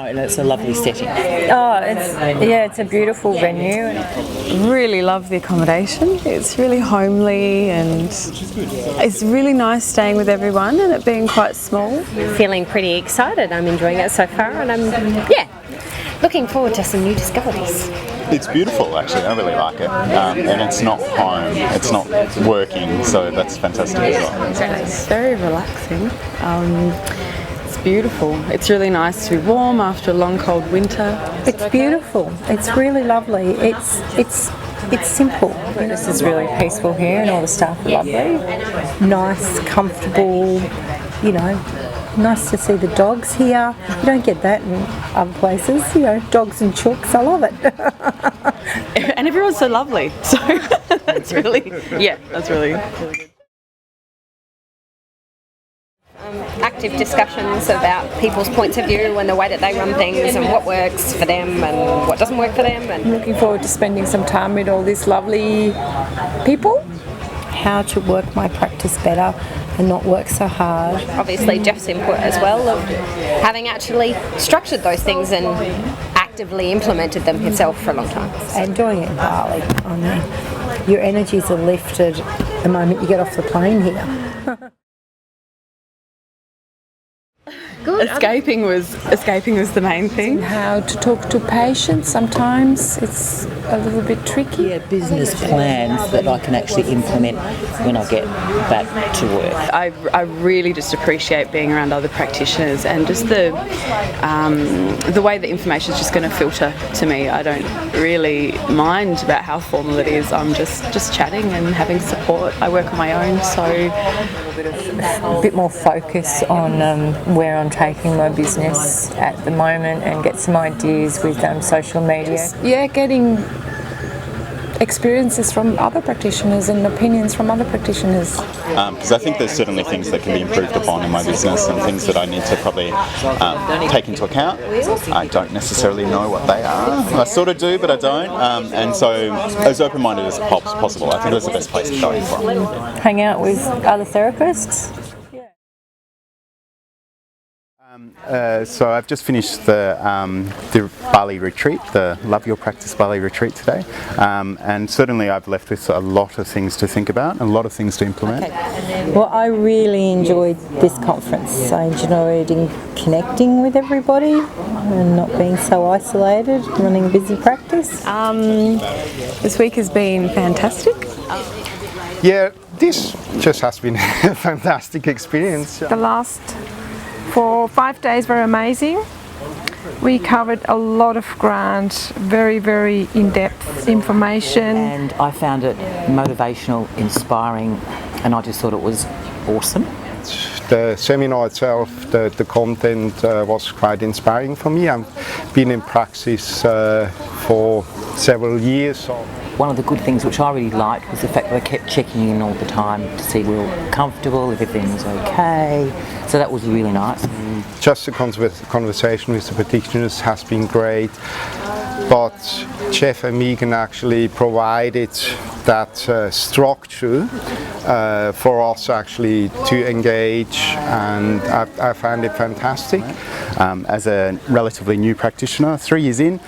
and it's a lovely setting. Oh, it's a beautiful venue. Really love the accommodation. It's really homely and it's really nice staying with everyone and it being quite small. Feeling pretty excited. I'm enjoying it so far and I'm looking forward to some new discoveries. It's beautiful, actually. I really like it, and it's not home. It's not working, so that's fantastic as well. It's very relaxing. It's beautiful. It's really nice to be warm after a long cold winter. It's beautiful. It's really lovely. It's simple. This is really peaceful here, and all the staff are lovely. Nice, comfortable. Nice to see the dogs here. You don't get that in other places. Dogs and chooks. I love it. And everyone's so lovely. So that's really good. Active discussions about people's points of view and the way that they run things and what works for them and what doesn't work for them. And looking forward to spending some time with all these lovely people. How to work my practice better and not work so hard. Obviously Jeff's input as well of having actually structured those things and actively implemented them himself for a long time. And doing it in Bali. Your energies are lifted the moment you get off the plane here. Good. Escaping was the main thing. How to talk to patients. Sometimes it's a little bit tricky. Yeah, business plans that I can actually implement when I get back to work. I really just appreciate being around other practitioners and just the way the information is just going to filter to me. I don't really mind about how formal it is. I'm just chatting and having support. I work on my own, so a bit more focus on where I'm taking my business at the moment and get some ideas with social media. Getting experiences from other practitioners and opinions from other practitioners. Because I think there's certainly things that can be improved upon in my business and things that I need to probably take into account. I don't necessarily know what they are. I sort of do, but I don't. And so as open-minded as possible, I think that's the best place to go in for. Hang out with other therapists. So I've just finished the Bali retreat, the Love Your Practice Bali retreat today, and certainly I've left with a lot of things to think about, a lot of things to implement. Okay. Well, I really enjoyed this conference. I enjoyed connecting with everybody and not being so isolated, running a busy practice. This week has been fantastic. Yeah, this just has been a fantastic experience. The last 4 or 5 days were amazing. We covered a lot of ground, very, very in-depth information. And I found it motivational, inspiring, and I just thought it was awesome. The seminar itself, the content was quite inspiring for me. I've been in practice for several years. One of the good things which I really liked was the fact that I kept checking in all the time to see we were comfortable, if everything was okay. So that was really nice. Just the conversation with the practitioners has been great. But Jeff and Megan actually provided that structure for us actually to engage, and I find it fantastic. As a relatively new practitioner, 3 years in,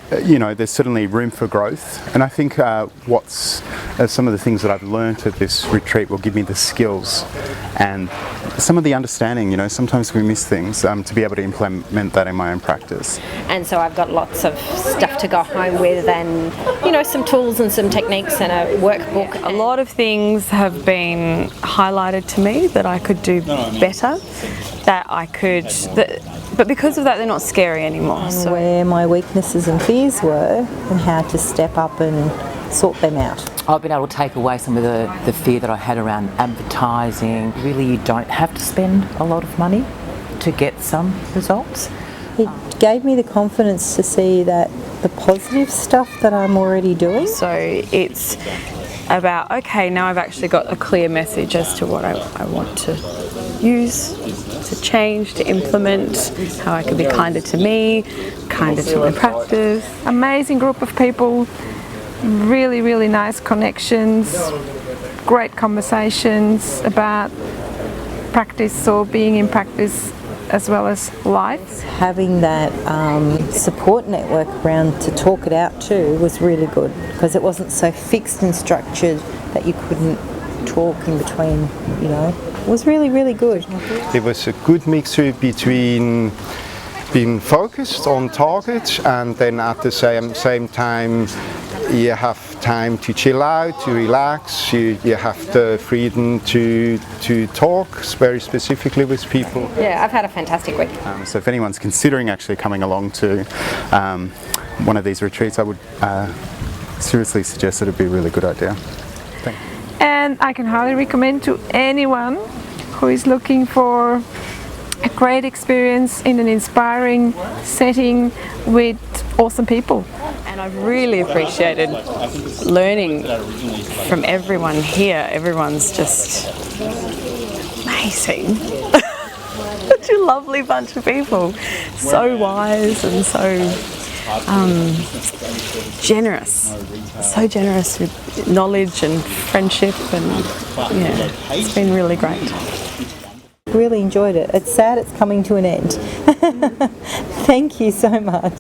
there's certainly room for growth, and I think some of the things that I've learned at this retreat will give me the skills and some of the understanding. Sometimes we miss things, to be able to implement that in my own practice. And so I've got lots of stuff to go home with, and some tools and some techniques and a workbook. A lot of things have been highlighted to me that I could do better, but because of that they're not scary anymore. So where my weaknesses and fears were and how to step up and sort them out. I've been able to take away some of the fear that I had around advertising. Really, you don't have to spend a lot of money to get some results. It gave me the confidence to see that the positive stuff that I'm already doing. So it's about, okay, now I've actually got a clear message as to what I want to use, to change, to implement, how I can be kinder to me, kinder to my practice. Amazing group of people, really, really nice connections, great conversations about practice or being in practice as well as life. Having that support network around to talk it out to was really good, because it wasn't so fixed and structured that you couldn't talk in between, you know. It was really, really good. It was a good mixture between being focused on target and then at the same time you have time to chill out, to relax, you have the freedom to talk very specifically with people. Yeah, I've had a fantastic week. So if anyone's considering actually coming along to one of these retreats, I would seriously suggest that it'd be a really good idea. Thank you. And I can highly recommend to anyone who is looking for a great experience in an inspiring setting with awesome people. And I've really appreciated learning from everyone here. Everyone's just amazing. Such a lovely bunch of people. So wise and so generous. So generous with knowledge and friendship, and yeah, it's been really great. Really enjoyed it. It's sad it's coming to an end. Thank you so much.